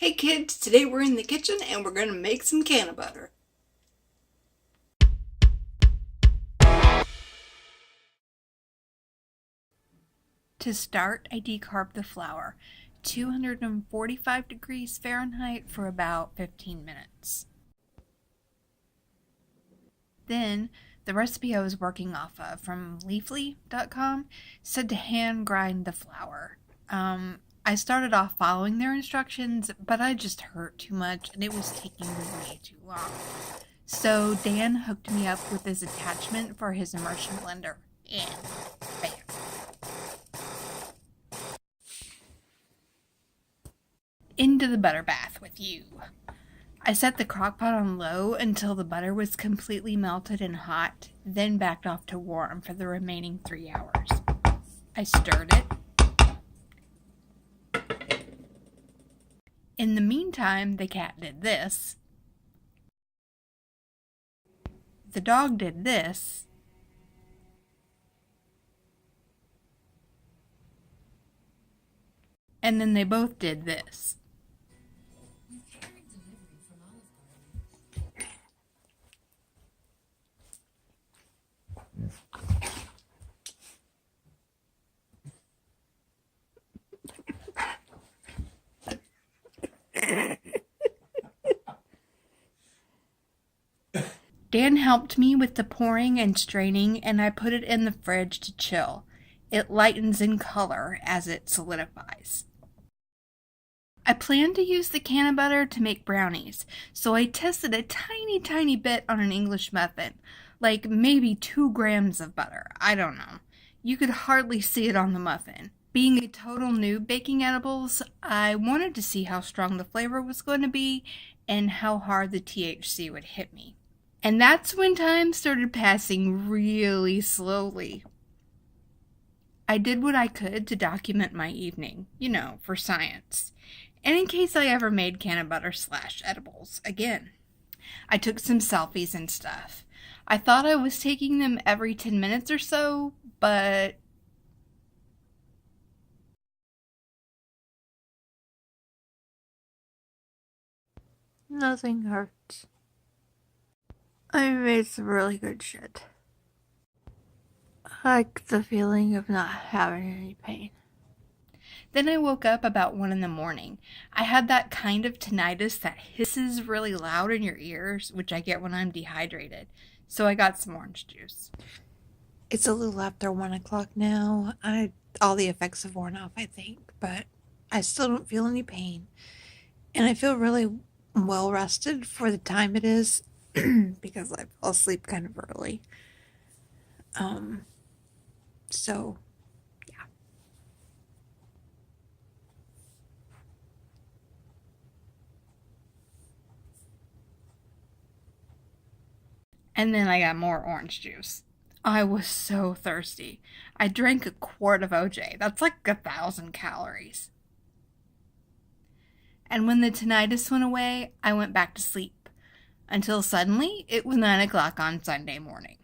Hey kids, today we're in the kitchen and we're gonna make some cannabutter. To start, I decarb the flour, 245 degrees Fahrenheit for about 15 minutes. Then, the recipe I was working off of from leafly.com said to hand grind the flour. I started off following their instructions, but I just hurt too much and it was taking way too long. So Dan hooked me up with this attachment for his immersion blender, and bam. Into the butter bath with you. I set the crock pot on low until the butter was completely melted and hot, then backed off to warm for the remaining 3 hours. I stirred it. In the meantime, the cat did this. The dog did this. And then they both did this. Dan helped me with the pouring and straining, and I put it in the fridge to chill. It lightens in color as it solidifies. I planned to use the cannabutter to make brownies, so I tested a tiny bit on an English muffin, like maybe 2 grams of butter. I don't know. You could hardly see it on the muffin. Being a total noob baking edibles, I wanted to see how strong the flavor was going to be and how hard the THC would hit me. And that's when time started passing really slowly. I did what I could to document my evening, for science. And in case I ever made cannabutter/edibles again. I took some selfies and stuff. I thought I was taking them every 10 minutes or so, but nothing hurts. I made some really good shit. I like the feeling of not having any pain. Then I woke up about 1 in the morning. I had that kind of tinnitus that hisses really loud in your ears, which I get when I'm dehydrated. So I got some orange juice. It's a little after 1 o'clock now. All the effects have worn off, I think, but I still don't feel any pain. And I feel really well rested for the time it is because I fell asleep kind of early. So yeah. And then I got more orange juice. I was so thirsty. I drank a quart of OJ. That's like 1,000 calories. And when the tinnitus went away, I went back to sleep. Until suddenly, it was 9 o'clock on Sunday morning.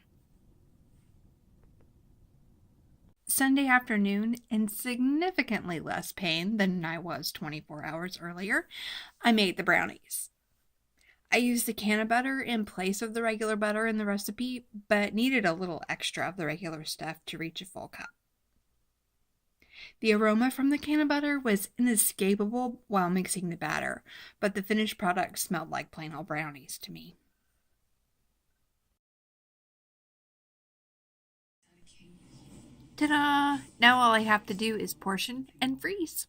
Sunday afternoon, in significantly less pain than I was 24 hours earlier, I made the brownies. I used the cannabutter in place of the regular butter in the recipe, but needed a little extra of the regular stuff to reach a full cup. The aroma from the cannabutter was inescapable while mixing the batter, but the finished product smelled like plain old brownies to me. Ta-da! Now all I have to do is portion and freeze.